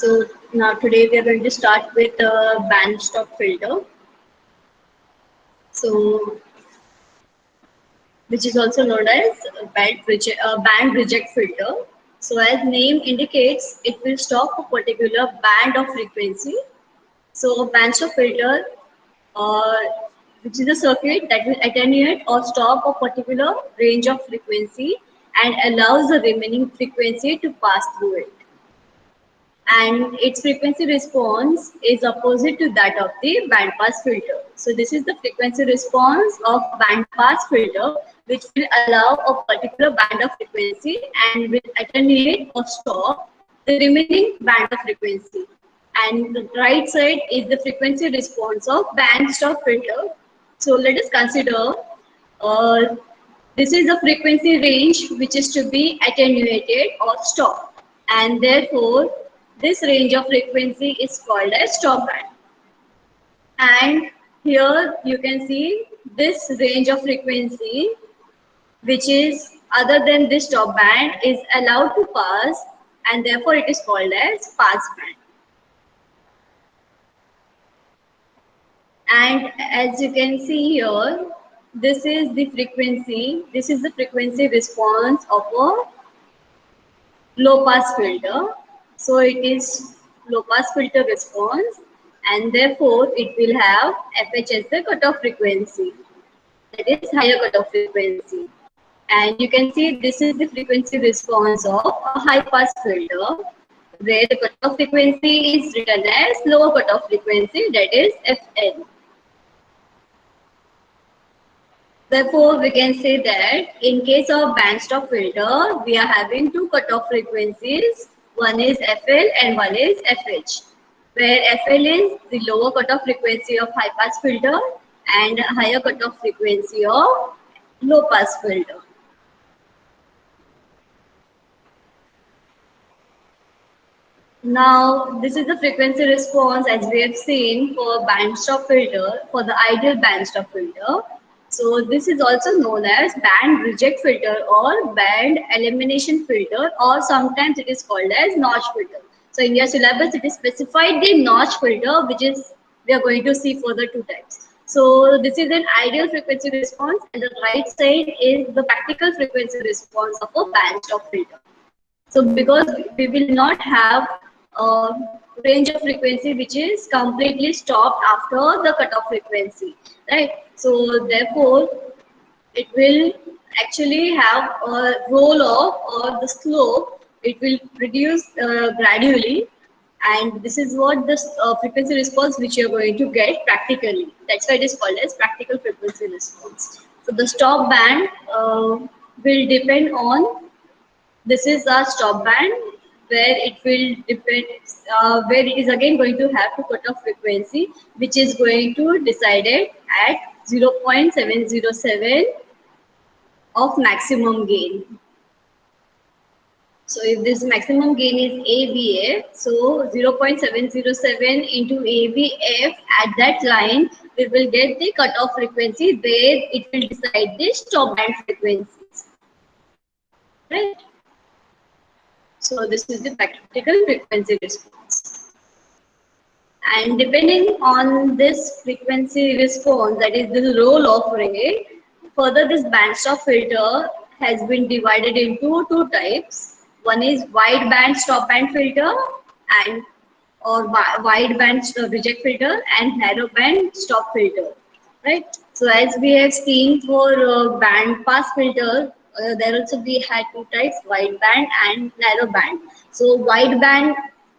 So now today we are going to start with a band stop filter. So which is also known as a band reject filter. So as name indicates, it will stop a particular band of frequency. So a band stop filter, uh, which is a circuit that will attenuate or stop a particular range of frequency and allows the remaining frequency to pass through it. And its frequency response is opposite to that of the band pass filter. So this is the frequency response of band pass filter, which will allow a particular band of frequency and will attenuate or stop the remaining band of frequency. And the right side is the frequency response of band stop filter. So let us consider uh, this is the frequency range which is to be attenuated or stopped, and therefore this range of frequency is called as stop band. And here you can see this range of frequency, which is other than this stop band, is allowed to pass, and therefore it is called as pass band. And as you can see here, this is the frequency response of a low pass filter. So it is low pass filter response, and therefore it will have FH as the cutoff frequency, that is higher cutoff frequency. And you can see this is the frequency response of a high pass filter, where the cutoff frequency is written as lower cutoff frequency, that is FN. Therefore, we can say that in case of band stop filter, we are having two cutoff frequencies. One is FL and one is FH, where FL is the lower cutoff frequency of high pass filter and higher cutoff frequency of low pass filter. Now, this is the frequency response as we have seen for band stop filter, for the ideal band stop filter. So this is also known as band reject filter or band elimination filter, or sometimes it is called as notch filter. So in your syllabus it is specified the notch filter, which is we are going to see further two types. So this is an ideal frequency response, and the right side is the practical frequency response of a band stop filter. So because we will not have a range of frequency which is completely stopped after the cutoff frequency, right? So therefore, it will actually have a roll off, or the slope, it will reduce gradually, and this is what the frequency response which you are going to get practically. That's why it is called as practical frequency response. So the stop band will depend on, this is a stop band where it will depend, where it is again going to have to cutoff frequency, which is going to decided at 0.707 of maximum gain. So if this maximum gain is ABF, so 0.707 into ABF, at that line we will get the cutoff frequency where it will decide the stop band frequencies, right? So this is the practical frequency response. And depending on this frequency response, that is the roll-off rate, further this band stop filter has been divided into two types. One is wide band stop band filter, and or wide band reject filter, and narrow band stop filter, right? So as we have seen for band pass filter, there also we had two types, wide band and narrow band. So wide band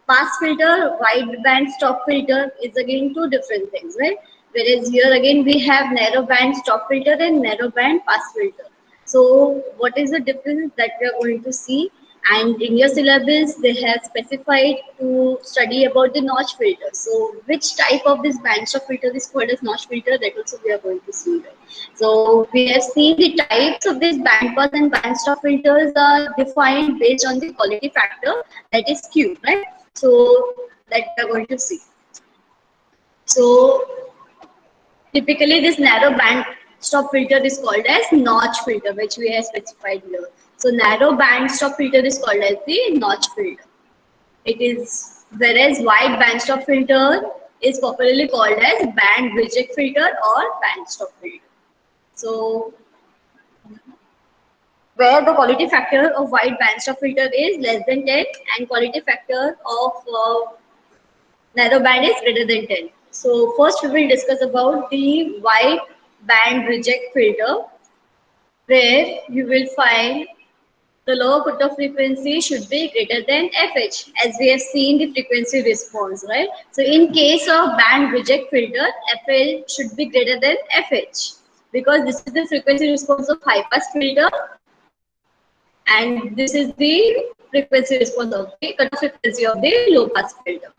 pass filter, wide band stop filter is again two different things, right? Whereas here again we have narrow band stop filter and narrow band pass filter. So what is the difference that we are going to see? And in your syllabus they have specified to study about the notch filter. So which type of this band stop filter is called as notch filter, that also we are going to see, right? So we have seen the types of these band pass and band stop filters are defined based on the quality factor, that is Q, right? So that we are going to see. So typically this narrow band stop filter is called as notch filter, which we have specified here. So narrow band stop filter is called as the notch filter. It is whereas wide bandstop filter is popularly called as band reject filter or bandstop filter. So where the quality factor of wide bandstop filter is less than 10 and quality factor of narrow band is greater than 10. So first we will discuss about the wide band reject filter, where you will find the lower cutoff frequency should be greater than FH, as we have seen the frequency response, right? So in case of band reject filter, FL should be greater than FH, because this is the frequency response of high pass filter and this is the frequency response of the cutoff frequency of the low pass filter.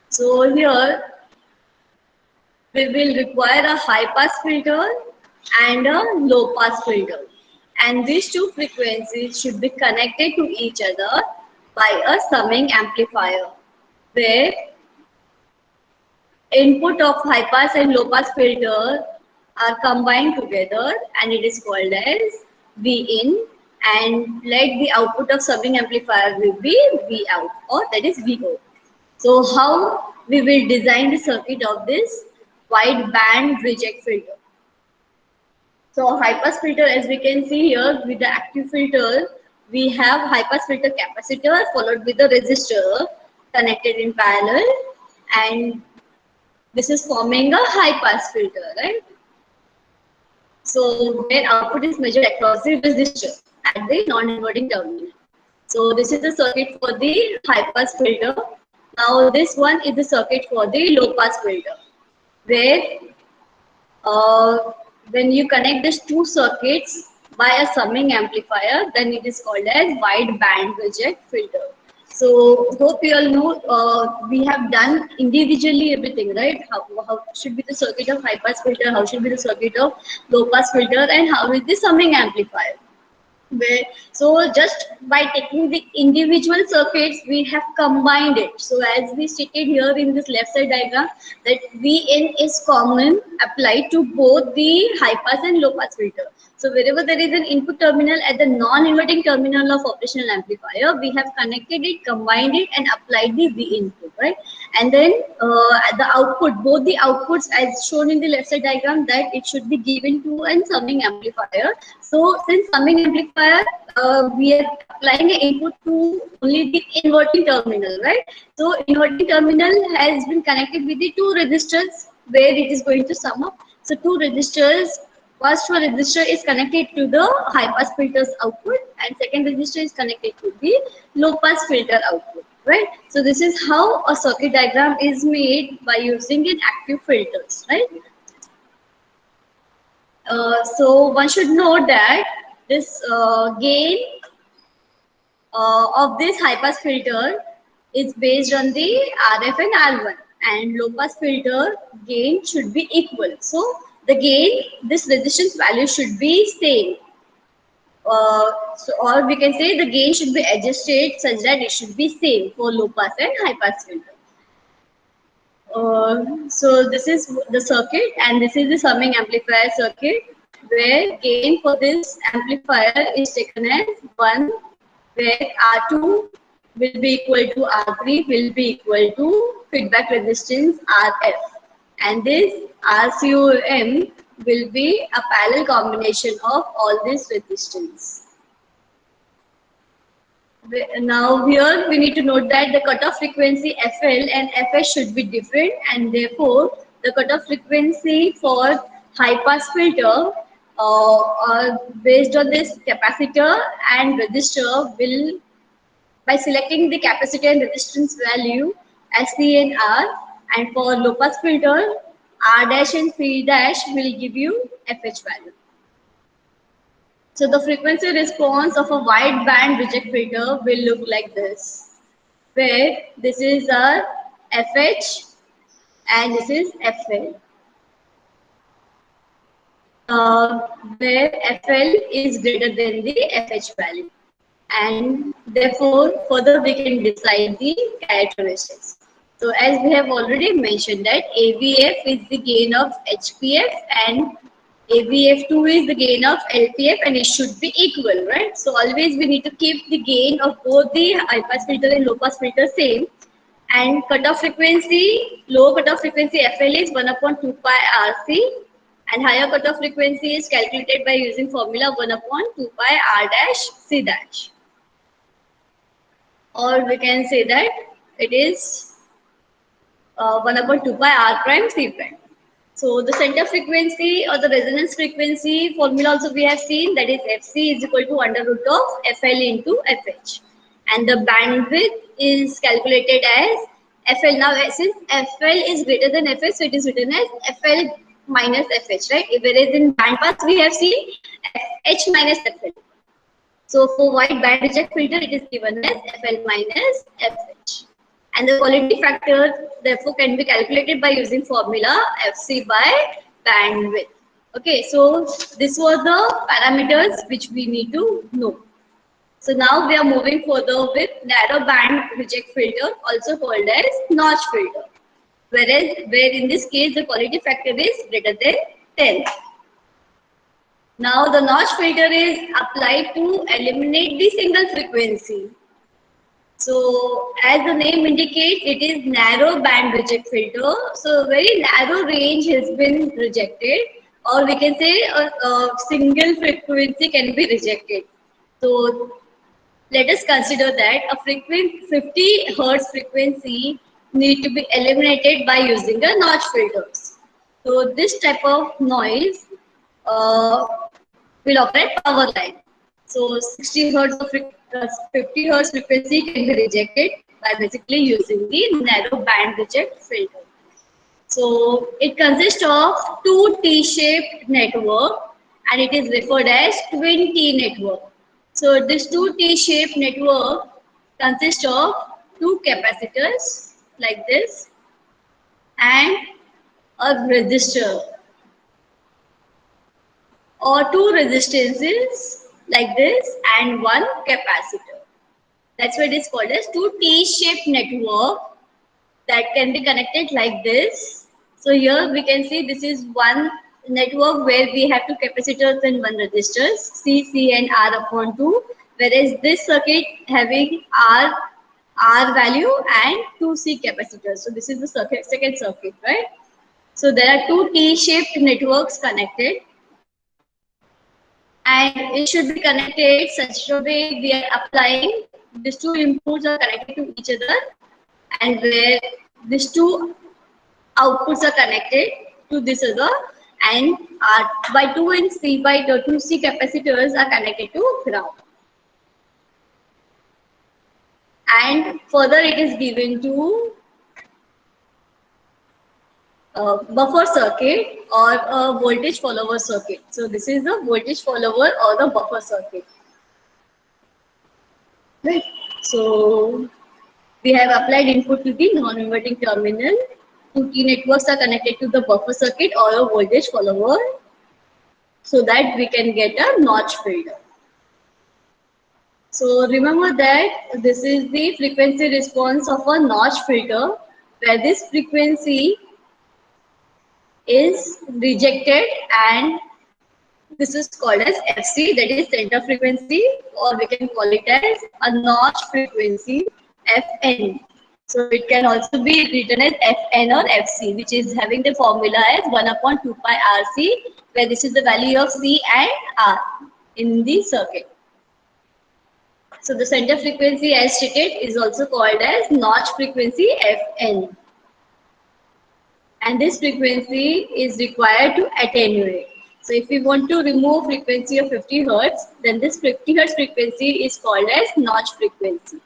So here we will require a high pass filter and a low pass filter, and these two frequencies should be connected to each other by a summing amplifier, where input of high pass and low pass filter are combined together and it is called as Vin, and let the output of summing amplifier will be Vout, or that is VO. So how we will design the circuit of this wide band reject filter? So high pass filter, as we can see here with the active filter, we have high pass filter capacitor followed with the resistor connected in parallel, and this is forming a high pass filter, right? So where output is measured across the resistor at the non-inverting terminal. So this is the circuit for the high pass filter. Now this one is the circuit for the low pass filter, where uh, when you connect these two circuits by a summing amplifier, then it is called as wide band reject filter. So hope you all know we have done individually everything, right? How should be the circuit of high pass filter, how should be the circuit of low pass filter, and how is the summing amplifier. Where, so just by taking the individual circuits, we have combined it. So as we stated here in this left side diagram, that Vn is common applied to both the high pass and low pass filter. So wherever there is an input terminal at the non-inverting terminal of operational amplifier, we have connected it, combined it, and applied the V input, right? And then the output, both the outputs as shown in the left side diagram, that it should be given to an summing amplifier. So since summing amplifier, we are applying an input to only the inverting terminal, right? So inverting terminal has been connected with the two resistors where it is going to sum up. So two resistors, first one resistor is connected to the high pass filter's output and second resistor is connected to the low pass filter output, right? So this is how a circuit diagram is made by using an active filters, right? So one should know that this gain of this high pass filter is based on the RF and R1, and low pass filter gain should be equal. So the gain, this resistance value should be same. Or we can say the gain should be adjusted such that it should be same for low pass and high pass filter. So this is the circuit and this is the summing amplifier circuit, where gain for this amplifier is taken as 1, where R2 will be equal to R3 will be equal to feedback resistance RF, and this RCOM will be a parallel combination of all this resistance. Now here we need to note that the cutoff frequency FL and FS should be different, and therefore the cutoff frequency for high pass filter based on this capacitor and resistor will, by selecting the capacitor and resistance value as C and R, and for low pass filter R dash and C dash will give you FH value. So the frequency response of a wide band reject filter will look like this, where this is our FH and this is FL, where FL is greater than the FH value, and therefore further we can decide the characteristics. So as we have already mentioned that AVF is the gain of HPF and ABF2 is the gain of LPF and it should be equal, right? So always we need to keep the gain of both the high pass filter and low pass filter same. And cutoff frequency, low cutoff frequency FL is 1 upon 2 pi RC, and higher cutoff frequency is calculated by using formula 1 upon 2 pi R dash C dash. Or we can say that it is 1 upon 2 pi R prime C prime. So the center frequency or the resonance frequency formula also we have seen, that is Fc is equal to under root of Fl into Fh. And the bandwidth is calculated as Fl. Now since Fl is greater than Fh, so it is written as Fl minus Fh, right? Whereas in band pass we have seen Fh minus Fl. So for wide band reject filter, it is given as Fl minus Fh. And the quality factor therefore can be calculated by using formula Fc by bandwidth. Okay, so this were the parameters which we need to know. So now we are moving further with narrow band reject filter, also called as notch filter. Where in this case the quality factor is greater than 10. Now the notch filter is applied to eliminate the single frequency. So as the name indicates, it is narrow band reject filter. So very narrow range has been rejected, or we can say a single frequency can be rejected. So let us consider that a 50 hertz frequency need to be eliminated by using the notch filters. So this type of noise uh, will operate power line. So 60 hertz of 50 hertz frequency can be rejected by basically using the narrow band reject filter. So it consists of two T-shaped network and it is referred as twin T network. So this two T-shaped network consists of two capacitors like this and a resistor, or two resistances like this and one capacitor. That's why it is called as two T-shaped network that can be connected like this. So here we can see this is one network where we have two capacitors and one resistors, C and R upon 2, whereas this circuit having R value and two C capacitors. So this is the second circuit, right? So there are two T-shaped networks connected, and it should be connected such a way we are applying these two inputs are connected to each other, and where these two outputs are connected to this other, and R by 2 and C by 2C capacitors are connected to ground. And further it is given to buffer circuit or a voltage follower circuit. So this is the voltage follower or the buffer circuit. Right. So we have applied input to the non-inverting terminal. Two T networks are connected to the buffer circuit or a voltage follower, so that we can get a notch filter. So remember that this is the frequency response of a notch filter, where this frequency is rejected, and this is called as FC, that is center frequency, or we can call it as a notch frequency, FN. So it can also be written as FN or FC, which is having the formula as 1 upon 2 pi RC, where this is the value of C and R in the circuit. So the center frequency as stated is also called as notch frequency FN. And this frequency is required to attenuate. So if we want to remove frequency of 50 hertz, then this 50 hertz frequency is called as notch frequency.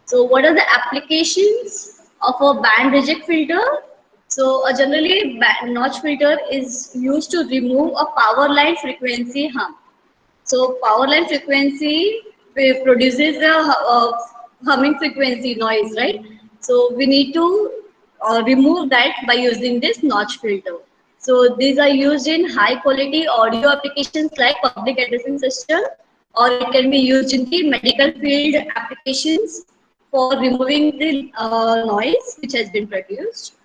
So what are the applications of a band reject filter? So generally notch filter is used to remove a power line frequency hum. So power line frequency produces a humming frequency noise, right? So we need to remove that by using this notch filter. So these are used in high quality audio applications like public addressing system, or it can be used in the medical field applications for removing the noise which has been produced.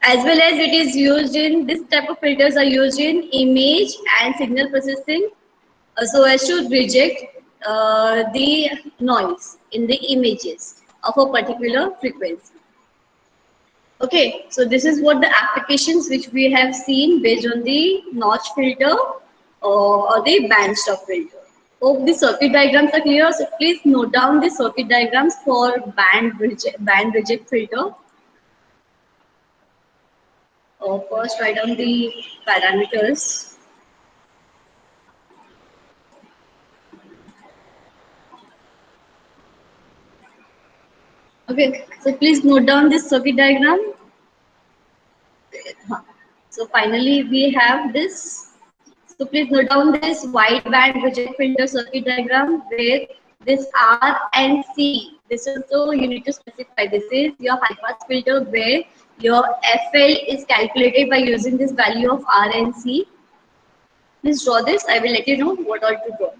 As well as it is used in this type of filters are used in image and signal processing, so as to reject the noise in the images of a particular frequency. Okay, so this is what the applications which we have seen based on the notch filter or the band stop filter. Hope the circuit diagrams are clear. So please note down the circuit diagrams for band reject filter. First, write down the parameters. Okay, so please note down this circuit diagram. So finally, we have this. So please note down this wide band reject filter circuit diagram where this R and C. This also you need to specify. This is your high pass filter where your FL is calculated by using this value of R and C. Please draw this. I will let you know what all to draw.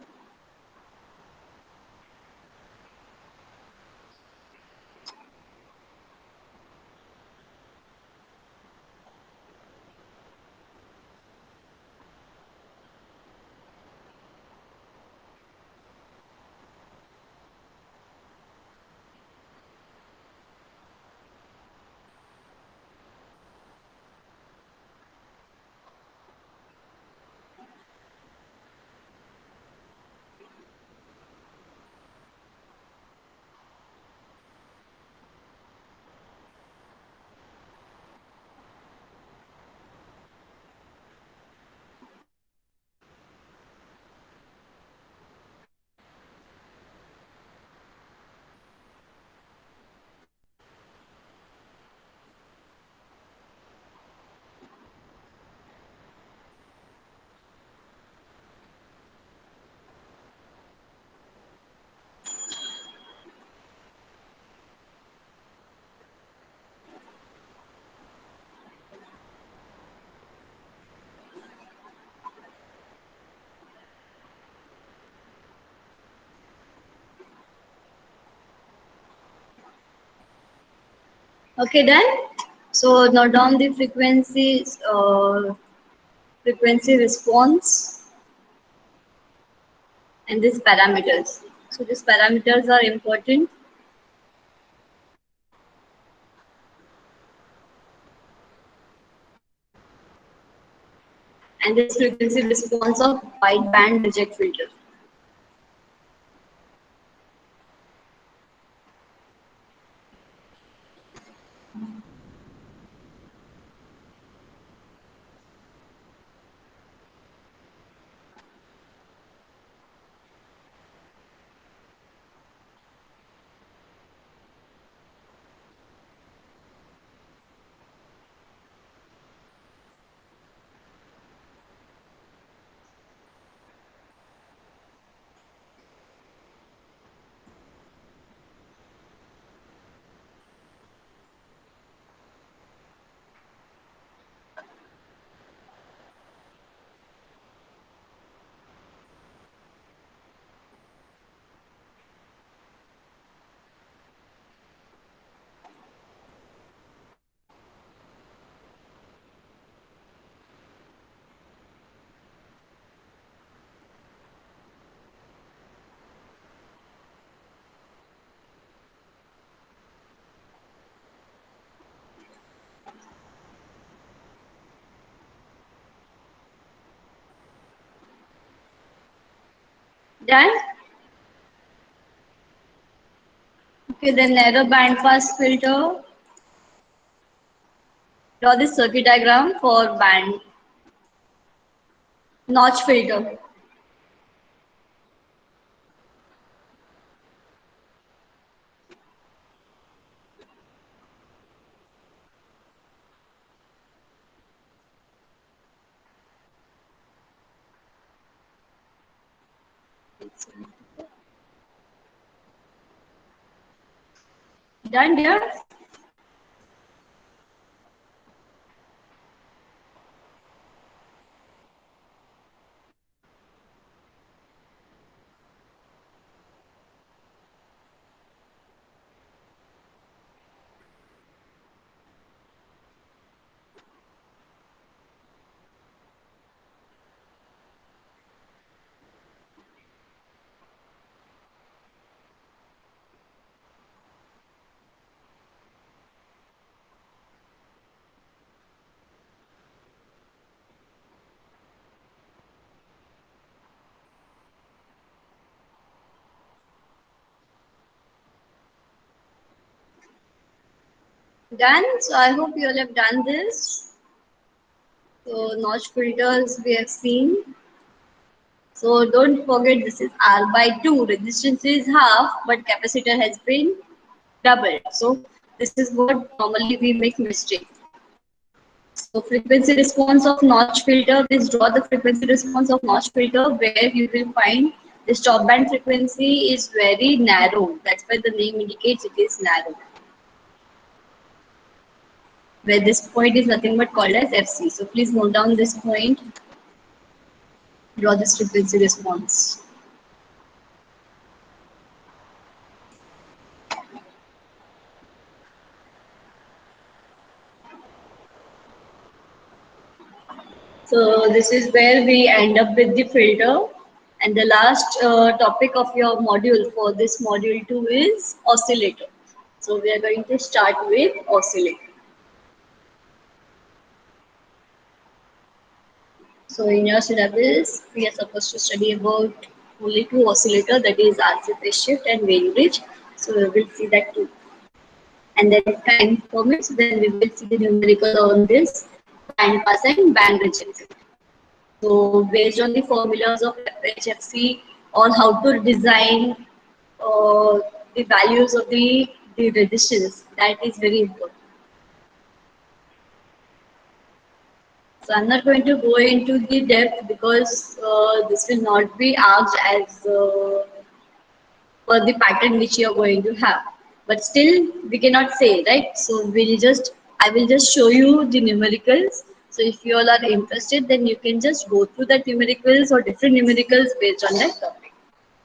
Okay, done. So note down the frequency response and these parameters. So these parameters are important, and this frequency response of wide band reject filter. Done. Okay, then narrow band pass filter. Draw this circuit diagram for band notch filter. Done, dear. Done. So I hope you all have done this. So notch filters we have seen. So don't forget this is R by 2. Resistance is half, but capacitor has been doubled. So this is what normally we make mistake. So frequency response of notch filter, please draw the frequency response of notch filter where you will find the stop band frequency is very narrow. That's why the name indicates it is narrow. Where this point is nothing but called as FC. So please note down this point, draw this frequency response. So this is where we end up with the filter. And the last topic of your module for this module 2 is oscillator. So we are going to start with oscillator. So in your syllabus, we are supposed to study about only two oscillator, that is RC phase shift and Wien bridge. So we will see that too. And then if time permits, then we will see the numerical on this band pass and band reject. So based on the formulas of HFC or how to design the values of the resistance, that is very important. So I'm not going to go into the depth because this will not be asked as for the pattern which you are going to have. But still, we cannot say, right? So I will just show you the numericals. So if you all are interested, then you can just go through the numericals or different numericals based on that topic.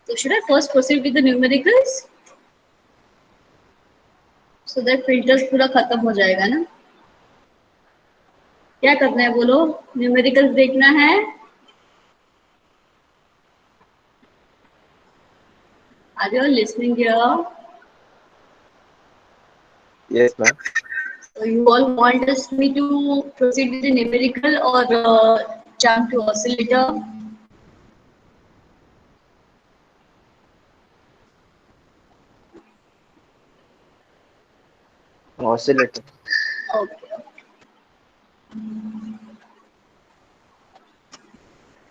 So should I first proceed with the numericals? So that filters पूरा खत्म हो जाएगा ना? क्या करना है बोलो? Numericals देखना है? Are you all listening here? Yes, ma'am. So you all want us me to proceed with the numerical or jump to oscillator? Oscillator. Okay.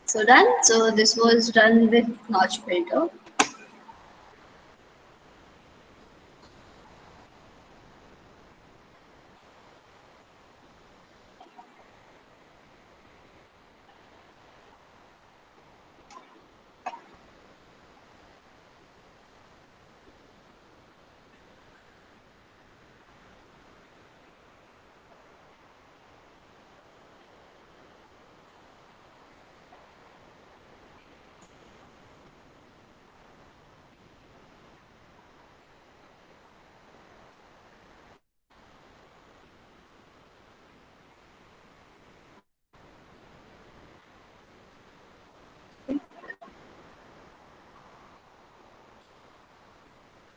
So done. So this was done with notch filter.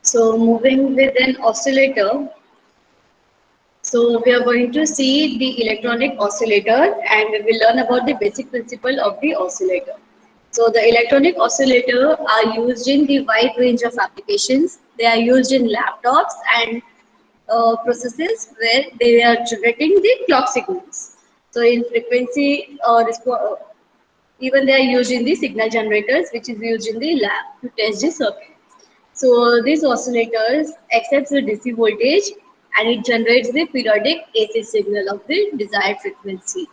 So moving with an oscillator. So we are going to see the electronic oscillator and we will learn about the basic principle of the oscillator. So the electronic oscillator are used in the wide range of applications. They are used in laptops and processes where they are generating the clock signals. So in frequency even they are used in the signal generators which is used in the lab to test the circuit. So these oscillators accepts the DC voltage and it generates the periodic AC signal of the desired frequency.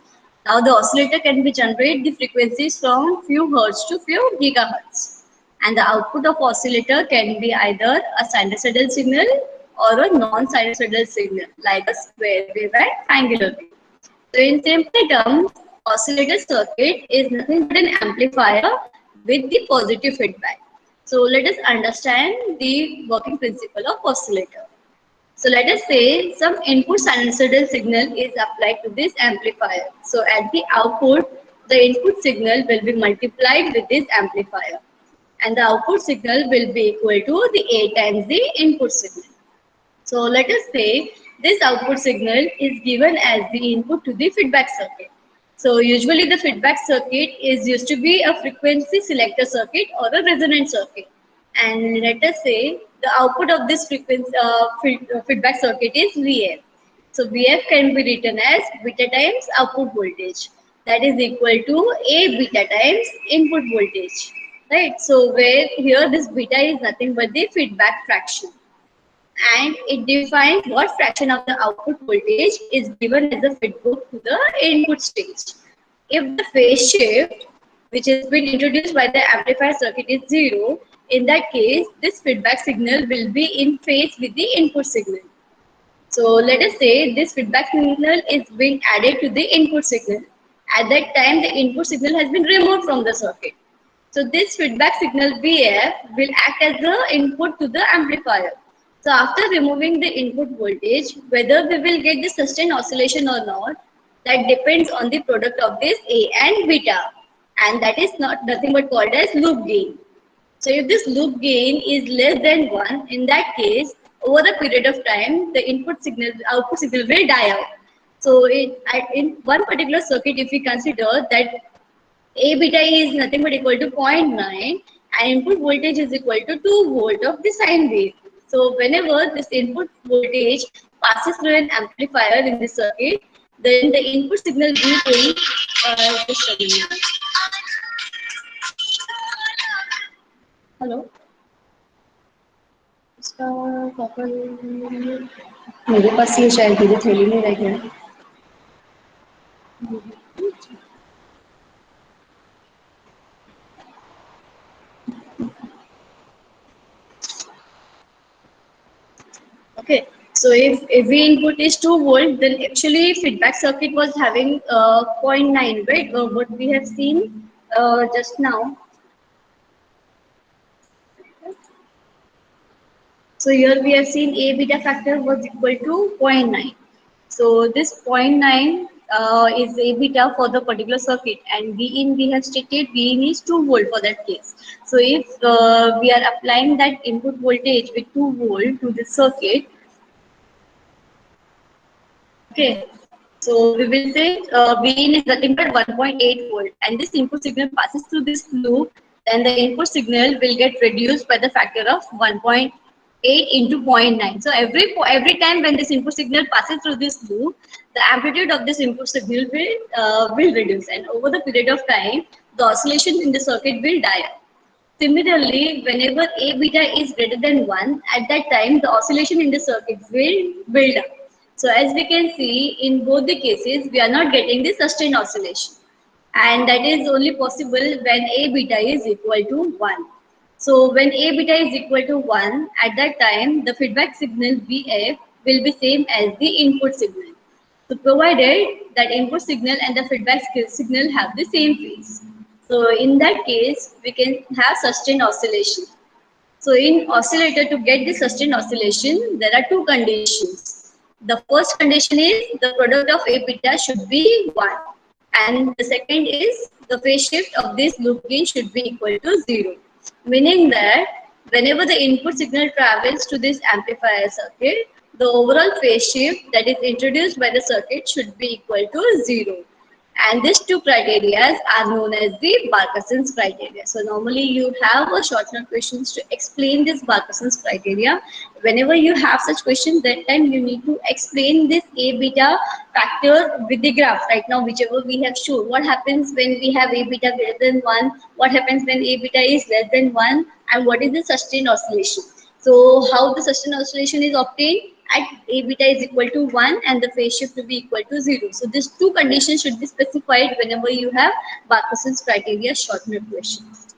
Now the oscillator can be generate the frequencies from few hertz to few gigahertz. And the output of oscillator can be either a sinusoidal signal or a non-sinusoidal signal like a square wave and triangular wave. So in simple terms, oscillator circuit is nothing but an amplifier with the positive feedback. So let us understand the working principle of oscillator. So let us say some input sinusoidal signal is applied to this amplifier. So at the output, the input signal will be multiplied with this amplifier. And the output signal will be equal to the A times the input signal. So let us say this output signal is given as the input to the feedback circuit. So usually the feedback circuit is used to be a frequency selector circuit or a resonant circuit. And let us say the output of this feedback circuit is VF. So VF can be written as beta times output voltage. That is equal to A beta times input voltage. Right. So where here this beta is nothing but the feedback fraction. And it defines what fraction of the output voltage is given as a feedback to the input stage. If the phase shift, which has been introduced by the amplifier circuit, is 0, in that case, this feedback signal will be in phase with the input signal. So let us say this feedback signal is being added to the input signal. At that time, the input signal has been removed from the circuit. So this feedback signal VF will act as the input to the amplifier. So after removing the input voltage, whether we will get the sustained oscillation or not, that depends on the product of this A and beta. And that is not nothing but called as loop gain. So if this loop gain is less than 1, in that case, over the period of time, the output signal will die out. So in one particular circuit, if we consider that A beta is nothing but equal to zero point 0.9 and input voltage is equal to 2 volt of the sine wave. So whenever this input voltage passes through an amplifier in the circuit, then the input signal V will just a minute. Hello. इसका copper मेरे पास ये शायद मेरी थैली में रह गया. Okay, so if V input is 2 volt, then actually feedback circuit was having zero point 0.9, right? What we have seen just now. So here we have seen A beta factor was equal to zero point 0.9. So this 0.9 is A beta for the particular circuit, and V in we have stated V in is 2 volt for that case. So if we are applying that input voltage with 2 volt to the circuit, okay, so we will say Vin is nothing but 1.8 volt, and this input signal passes through this loop, then the input signal will get reduced by the factor of 1.8 into zero point 0.9. So every time when this input signal passes through this loop, the amplitude of this input signal will reduce, and over the period of time, the oscillation in the circuit will die out. Similarly, whenever A beta is greater than 1, at that time the oscillation in the circuit will build up. So as we can see, in both the cases, we are not getting the sustained oscillation. And that is only possible when A beta is equal to 1. So when A beta is equal to 1, at that time, the feedback signal VF will be same as the input signal. So provided that input signal and the feedback signal have the same phase. So in that case, we can have sustained oscillation. So in oscillator, to get the sustained oscillation, there are two conditions. The first condition is the product of A beta should be 1. And the second is the phase shift of this loop gain should be equal to 0. Meaning that whenever the input signal travels to this amplifier circuit, the overall phase shift that is introduced by the circuit should be equal to 0. And these two criteria are known as the Barkhasen's criteria. So normally you have a short note questions to explain this Barkhasen's criteria. Whenever you have such questions, that time you need to explain this A beta factor with the graph. Right now, whichever we have shown, what happens when we have A beta greater than 1, what happens when A beta is less than 1, and what is the sustained oscillation. So how the sustained oscillation is obtained? At A beta is equal to 1 and the phase shift will be equal to 0. So these two conditions should be specified whenever you have Barkhasen's criteria short note questions.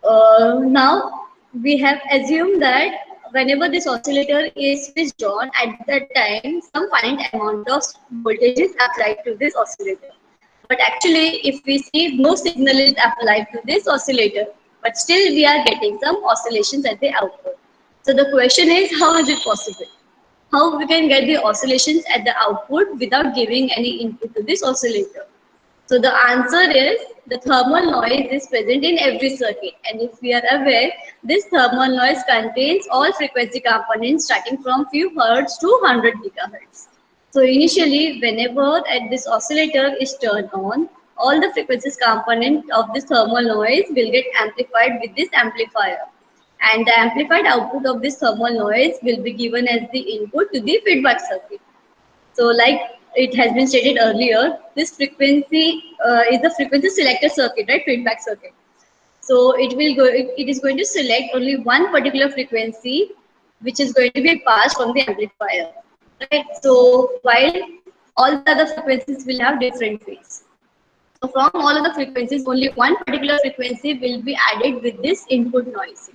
Now we have assumed that whenever this oscillator is switched on, at that time some finite amount of voltage is applied to this oscillator. But actually, if we see, no signal is applied to this oscillator, but still we are getting some oscillations at the output. So the question is, how is it possible? How we can get the oscillations at the output without giving any input to this oscillator? So the answer is the thermal noise is present in every circuit, and if we are aware, this thermal noise contains all frequency components starting from few hertz to 100 gigahertz. So initially, whenever this oscillator is turned on, all the frequencies component of this thermal noise will get amplified with this amplifier. and the amplified output of this thermal noise will be given as the input to the feedback circuit. So like it has been stated earlier, this frequency is the frequency selector circuit, right? Feedback circuit. So it is going to select only one particular frequency which is going to be passed from the amplifier, right? So while all the other frequencies will have different phase. So from all of the frequencies, only one particular frequency will be added with this input noise.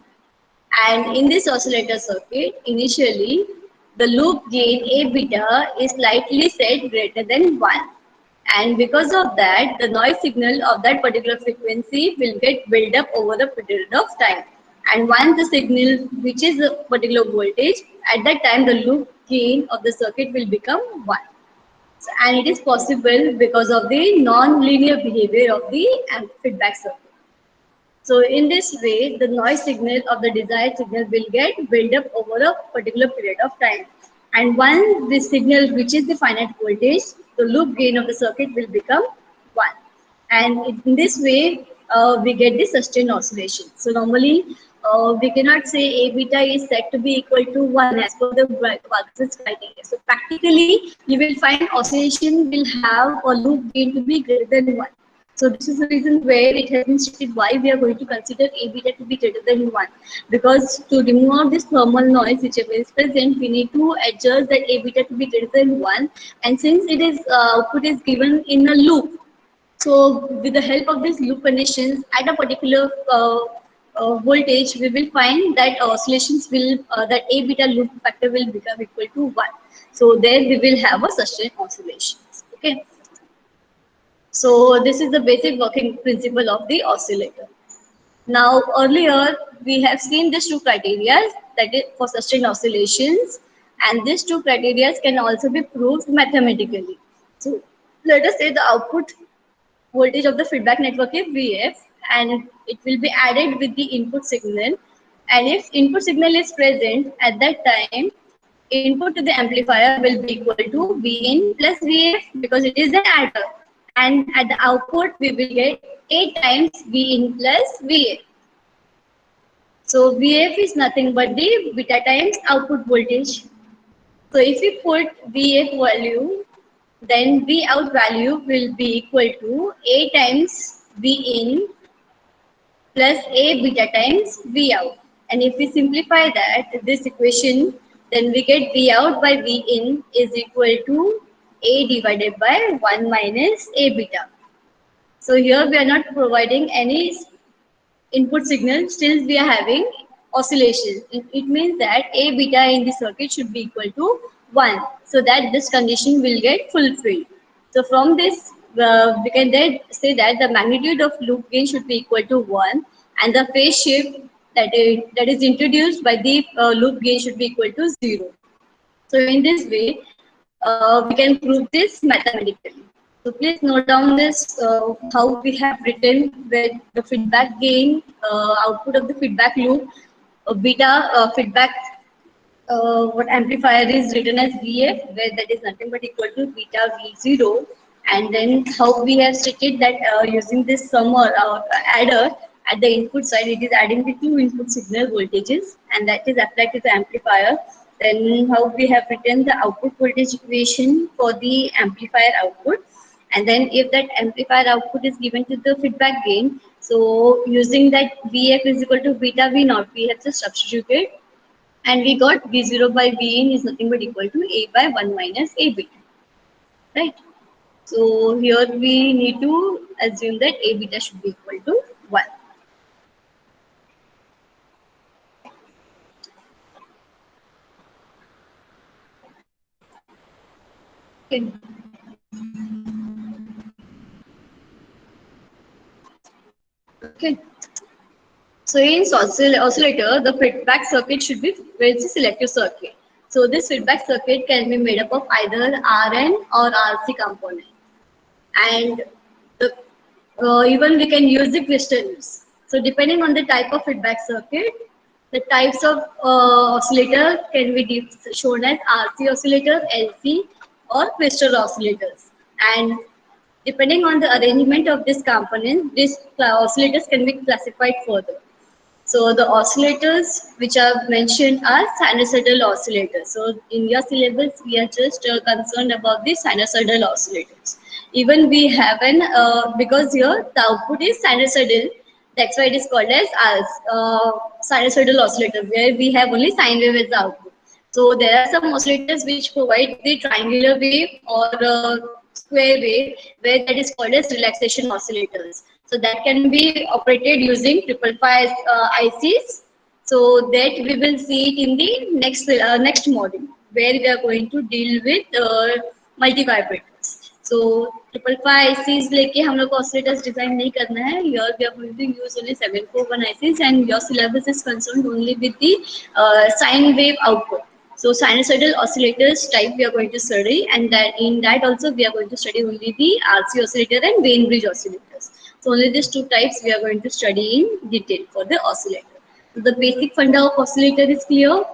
And in this oscillator circuit, initially the loop gain A beta is slightly set greater than 1. And because of that, the noise signal of that particular frequency will get built up over the period of time. And once the signal reaches a particular voltage, at that time the loop gain of the circuit will become 1. And it is possible because of the non-linear behavior of the feedback circuit. So in this way, the noise signal of the desired signal will get built up over a particular period of time. And once this signal reaches the finite voltage, the loop gain of the circuit will become 1. And in this way, we get the sustained oscillation. So normally, we cannot say A beta is set to be equal to 1 as per the Parkinson's criteria. So practically, you will find oscillation will have a loop gain to be greater than 1. So this is the reason where it has been stated why we are going to consider A beta to be greater than 1. Because to remove this thermal noise which is present, we need to adjust that A beta to be greater than 1. And since it is output is given in a loop, so with the help of these loop conditions at a particular voltage, we will find that oscillations will, that A beta loop factor will become equal to 1. So there we will have a sustained oscillations. Okay. So this is the basic working principle of the oscillator. Now earlier we have seen these two criteria, that is for sustained oscillations, and these two criteria can also be proved mathematically. So let us say the output voltage of the feedback network is Vf, and it will be added with the input signal. And if input signal is present at that time, input to the amplifier will be equal to Vin plus Vf because it is an adder. And at the output, we will get A times Vin plus Va. So Vf is nothing but the beta times output voltage. So if we put Vf value, then V out value will be equal to A times V in plus A beta times V out. And if we simplify that, this equation, then we get V out by V in is equal to A divided by 1 minus A beta. So here we are not providing any input signal, still we are having oscillation. It means that A beta in the circuit should be equal to 1, so that this condition will get fulfilled. So from this, we can then say that the magnitude of loop gain should be equal to 1, and the phase shift that is introduced by the loop gain should be equal to 0. So in this way, we can prove this mathematically. So please note down this, how we have written where the feedback gain, output of the feedback loop, beta feedback, what amplifier is written as Vf, where that is nothing but equal to beta V0. And then how we have stated that using this summer adder at the input side, it is adding the two input signal voltages, and that is applied to the amplifier. Then how we have written the output voltage equation for the amplifier output. And then if that amplifier output is given to the feedback gain, so using that Vf is equal to beta V naught, we have just substituted, and we got V0 by Vin is nothing but equal to A by 1 minus A beta, right? So here we need to assume that A beta should be equal to 1. Okay. Okay. So in oscillator, the feedback circuit should be very selective circuit. So this feedback circuit can be made up of either Rn or Rc component. And the, even we can use the crystals. So depending on the type of feedback circuit, the types of oscillator can be shown as RC oscillator, LC, or crystal oscillators. And depending on the arrangement of this component, these oscillators can be classified further. So the oscillators which I've mentioned are sinusoidal oscillators. So in your syllabus, we are just concerned about the sinusoidal oscillators. Even we have an, because here the output is sinusoidal, that's why it is called as sinusoidal oscillator, where we have only sine wave as the output. So there are some oscillators which provide the triangular wave or square wave, where that is called as relaxation oscillators. So that can be operated using 555 ICs. So that we will see it in the next module, where we are going to deal with multivibrators. So 555 ICs लेके हम लोग oscillators design नहीं करना है. Here we are going to use only 741 ICs, and your syllabus is concerned only with the sine wave output. So sinusoidal oscillators type we are going to study, and that in that also we are going to study only the RC oscillator and Wien bridge oscillators. So only these two types we are going to study in detail for the oscillator. So the basic funda of oscillator is clear,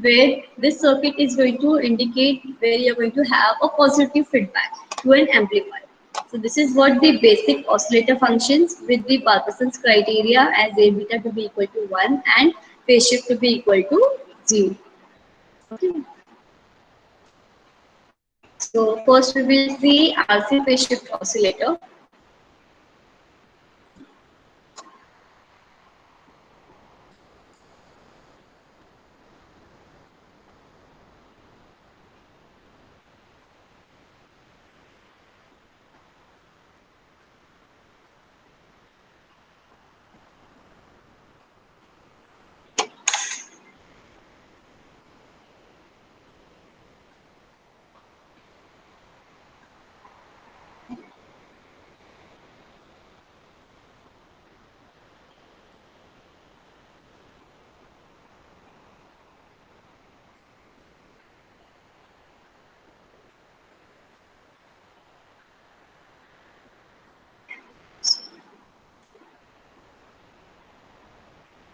where this circuit is going to indicate where you are going to have a positive feedback to an amplifier. So this is what the basic oscillator functions with the Parkinson's criteria as A beta to be equal to 1 and phase shift to be equal to 0. Okay. So first we will see RC phase shift oscillator.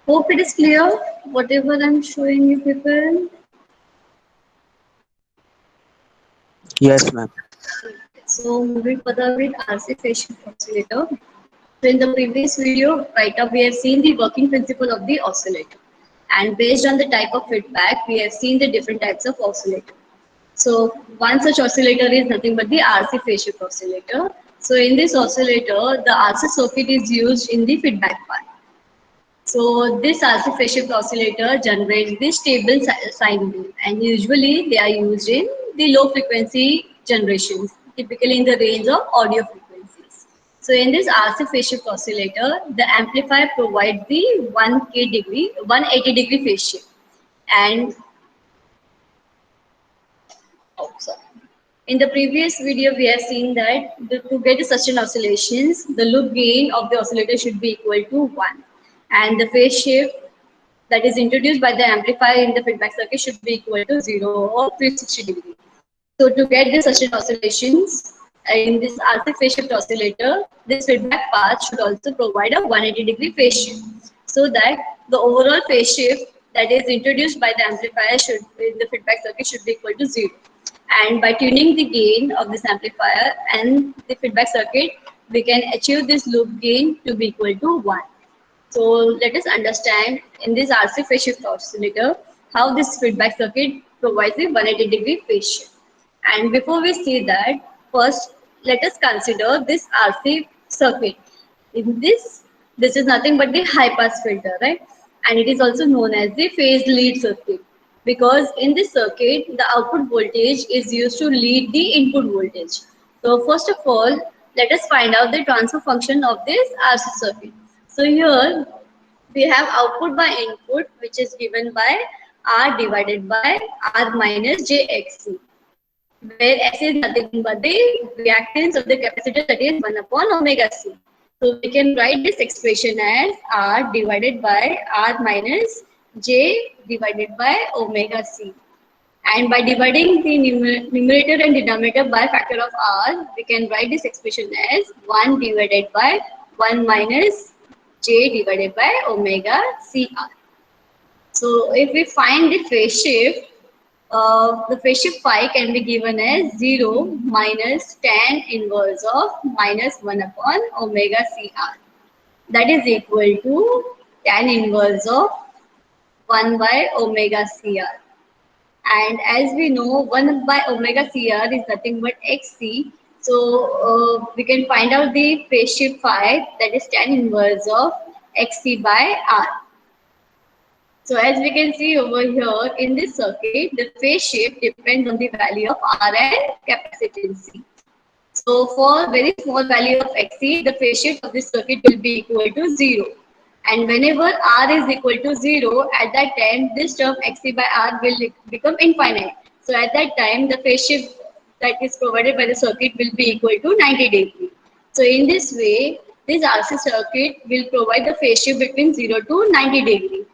Hope it is clear whatever I'm showing you people. Yes, ma'am. So moving further with RC phase shift oscillator. So in the previous video, right up, we have seen the working principle of the oscillator. And based on the type of feedback, we have seen the different types of oscillator. So one such oscillator is nothing but the RC phase shift oscillator. So in this oscillator, the RC circuit is used in the feedback part. So this RC phase shift oscillator generates the stable sine wave, and usually they are used in the low frequency generations, typically in the range of audio frequencies. So in this RC phase shift oscillator, the amplifier provides the 180 degree phase shift, and oh, sorry. In the previous video, we have seen that to get sustained oscillations, the loop gain of the oscillator should be equal to 1, and the phase shift that is introduced by the amplifier in the feedback circuit should be equal to 0 or 360 degree. So to get the sustained oscillations in this RC phase shift oscillator, this feedback path should also provide a 180 degree phase shift, so that the overall phase shift that is introduced by the amplifier should in the feedback circuit should be equal to 0. And by tuning the gain of this amplifier and the feedback circuit, we can achieve this loop gain to be equal to 1. So let us understand in this RC phase shift oscillator how this feedback circuit provides a 180 degree phase shift. And before we see that, first let us consider this RC circuit. In this is nothing but the high pass filter, right? And it is also known as the phase lead circuit, because in this circuit the output voltage is used to lead the input voltage. So first of all, let us find out the transfer function of this RC circuit. So here we have output by input, which is given by R divided by R minus JXC, where X is nothing but the reactance of the capacitor, that is 1 upon omega C. So we can write this expression as R divided by R minus J divided by omega C. And by dividing the numerator and denominator by factor of R, we can write this expression as 1 divided by 1 minus J divided by omega CR. So if we find the phase shift, the phase shift phi can be given as 0 minus tan inverse of minus 1 upon omega CR. That is equal to tan inverse of 1 by omega CR. And as we know, 1 by omega CR is nothing but XC. So we can find out the phase shift phi, that is tan inverse of XC by R. So as we can see over here in this circuit, the phase shift depends on the value of R and capacitance C. So for very small value of Xc, the phase shift of this circuit will be equal to 0. And whenever R is equal to 0, at that time, this term Xc by R will become infinite. So at that time, the phase shift that is provided by the circuit will be equal to 90 degrees. So in this way, this RC circuit will provide the phase shift between 0 to 90 degrees.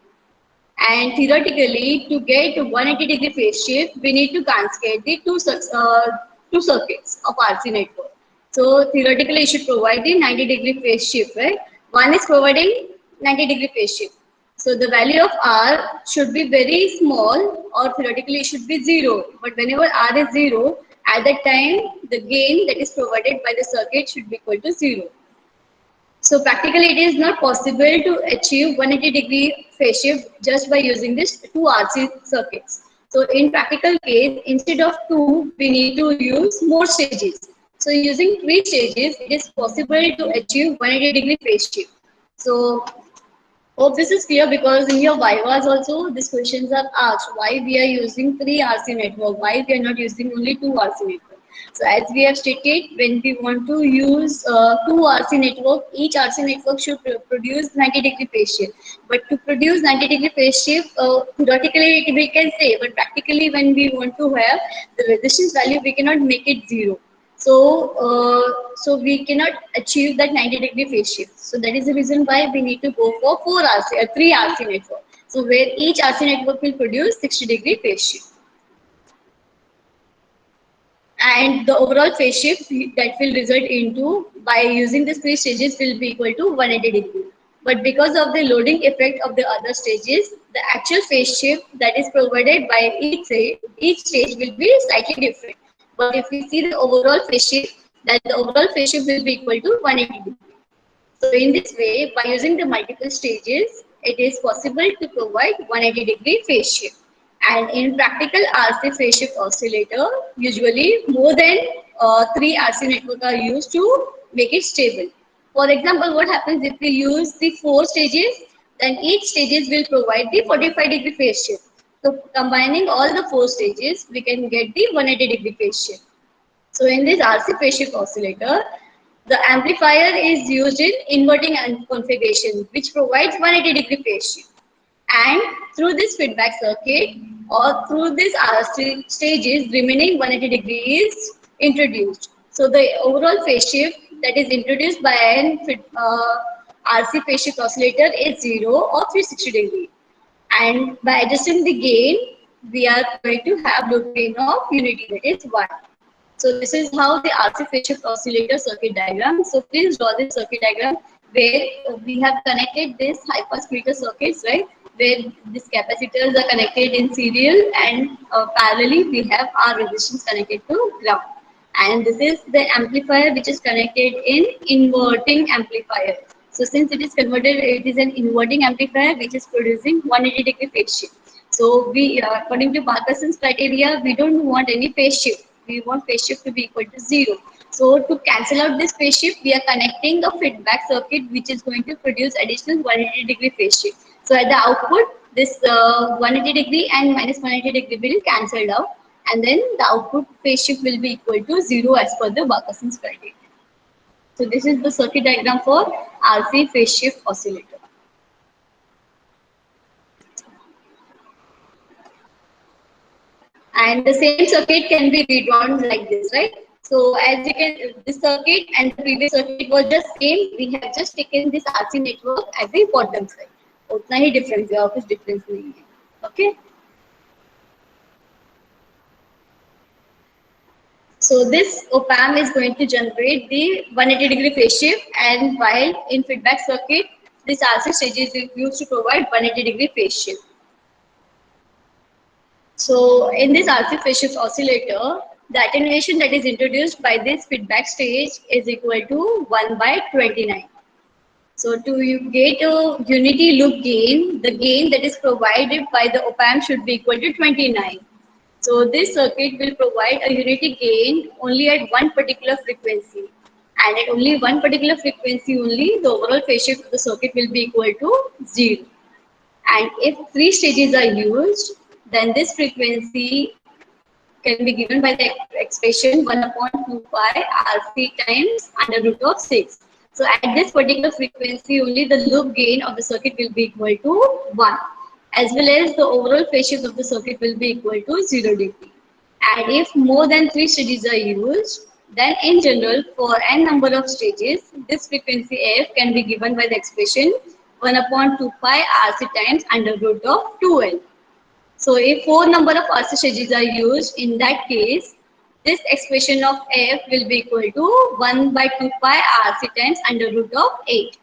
And theoretically, to get 180-degree phase shift, we need to cascade the two circuits of RC network. So theoretically, it should provide the 90-degree phase shift, right? One is providing 90-degree phase shift. So the value of R should be very small, or theoretically it should be 0. But whenever R is 0, at that time, the gain that is provided by the circuit should be equal to 0. So practically it is not possible to achieve 180-degree phase shift just by using this two RC circuits. So in practical case, instead of two, we need to use more stages. So using three stages, it is possible to achieve 180-degree phase shift. So hope this is clear, because in your Vivas also these questions are asked. Why we are using three RC network? Why we are not using only two RC network? So as we have stated, when we want to use two RC network, each RC network should produce 90-degree phase shift. But to produce 90-degree phase shift, theoretically we can say, but practically when we want to have the resistance value, we cannot make it 0. So we cannot achieve that 90-degree phase shift. So that is the reason why we need to go for 3 RC network. So where each RC network will produce 60-degree phase shift. And the overall phase shift that will result into by using these three stages will be equal to 180 degree. But because of the loading effect of the other stages, the actual phase shift that is provided by each stage will be slightly different. But if we see the overall phase shift, then the overall phase shift will be equal to 180 degree. So in this way, by using the multiple stages, it is possible to provide 180-degree phase shift. And in practical RC phase shift oscillator, usually more than 3 RC networks are used to make it stable. For example, what happens if we use the 4 stages, then each stages will provide the 45-degree phase shift. So combining all the 4 stages, we can get the 180-degree phase shift. So in this RC phase shift oscillator, the amplifier is used in inverting configuration, which provides 180-degree phase shift. And through this feedback circuit or through this RC stages, remaining 180 degree is introduced. So the overall phase shift that is introduced by an RC phase shift oscillator is 0 or 360 degree. And by adjusting the gain, we are going to have loop gain of unity, that is 1. So this is how the RC phase shift oscillator circuit diagram. So please draw this circuit diagram where we have connected this high pass filter circuits, right? Where these capacitors are connected in serial, and parallelly we have our resistance connected to ground. And this is the amplifier which is connected in inverting amplifier. So since it is converted, it is an inverting amplifier which is producing 180-degree phase shift. So we, according to Parkinson's criteria, we don't want any phase shift. We want phase shift to be equal to 0. So to cancel out this phase shift, we are connecting the feedback circuit which is going to produce additional 180-degree phase shift. So at the output, this 180 degree and minus 180 degree will cancel out, and then the output phase shift will be equal to 0 as per the Parkinson's criteria. So this is the circuit diagram for RC phase shift oscillator. And the same circuit can be redrawn like this, right? So as you can, this circuit and the previous circuit was just same. We have just taken this RC network as the bottom side. उतना ही difference है, और कुछ difference नहीं है. Okay. So this OPAMP is going to generate the 180-degree phase shift, and while in feedback circuit, this RC stage is used to provide 180-degree phase shift. So in this RC phase shift oscillator, the attenuation that is introduced by this feedback stage is equal to 1 by 29. So to you get a unity loop gain, the gain that is provided by the OPAMP should be equal to 29. So this circuit will provide a unity gain only at one particular frequency. And at only one particular frequency only, the overall phase shift of the circuit will be equal to 0. And if three stages are used, then this frequency can be given by the expression 1 upon 2 pi RC times under root of 6. So at this particular frequency, only the loop gain of the circuit will be equal to 1, as well as the overall phase shift of the circuit will be equal to 0 degree. And if more than 3 stages are used, then in general, for n number of stages, this frequency f can be given by the expression 1 upon 2 pi RC times under root of 2L. So if four number of RC stages are used, in that case, this expression of f will be equal to 1 by 2 pi RC times under root of 8.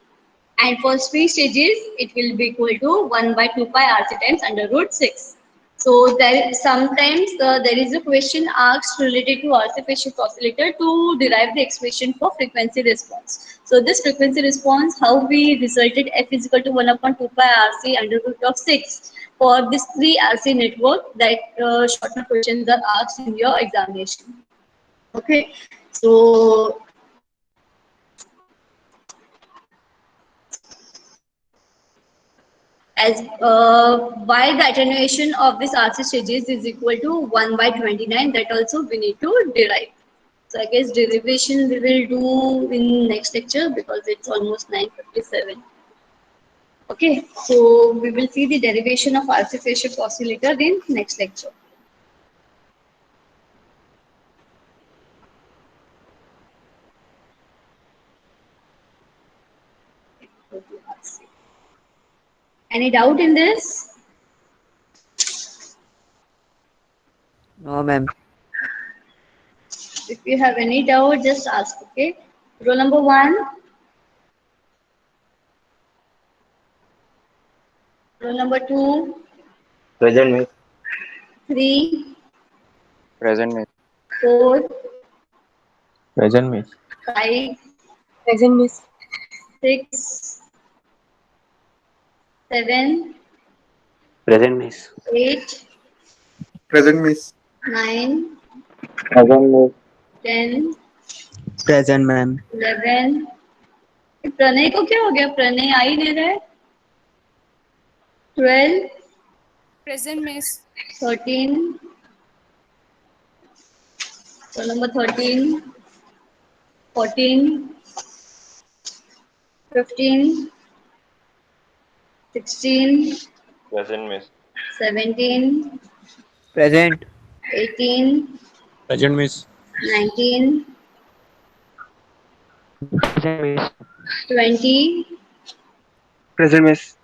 And for three stages, it will be equal to 1 by 2 pi RC times under root 6. So there sometimes there is a question asked related to RC phase shift oscillator to derive the expression for frequency response. So this frequency response, how we resulted f is equal to 1 upon 2 pi RC under root of 6 for this 3 RC network, that short note questions are asked in your examination. Okay, so as why the attenuation of this RC stages is equal to 1 by 29, that also we need to derive. So I guess derivation we will do in next lecture because it's almost 9:57. Okay, so we will see the derivation of RC phase shift oscillator in next lecture. Any doubt in this? No, ma'am. If you have any doubt, just ask. Okay. Roll number 1. Roll number 2. Present, miss. 3. Present, miss. 4. Present, miss. 5. Present, miss. 6. 7. Present, miss. 8. Present, miss. 9. Present, miss. 10. Present, ma'am. 11. Pranay को क्या हो गया? प्रणय आ ही नहीं रहा है. 12. Present, miss. 13. So number 13. 14. 15. 16. Present, miss. 17. Present. 18. Present, miss. 19. Present, miss. 20. Present, miss.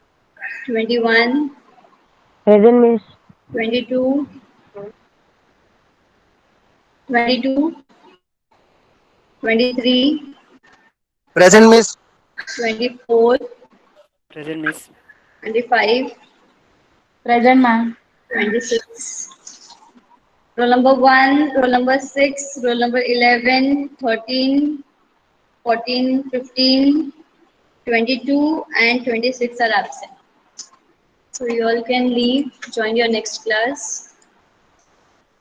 21. Present, miss. 22. 22. 23. Present, miss. 24. Present, miss. 25. Present, ma'am. 26. Roll number 1, roll number 6, roll number 11, 13, 14, 15, 22, and 26 are absent. So you all can leave, join your next class.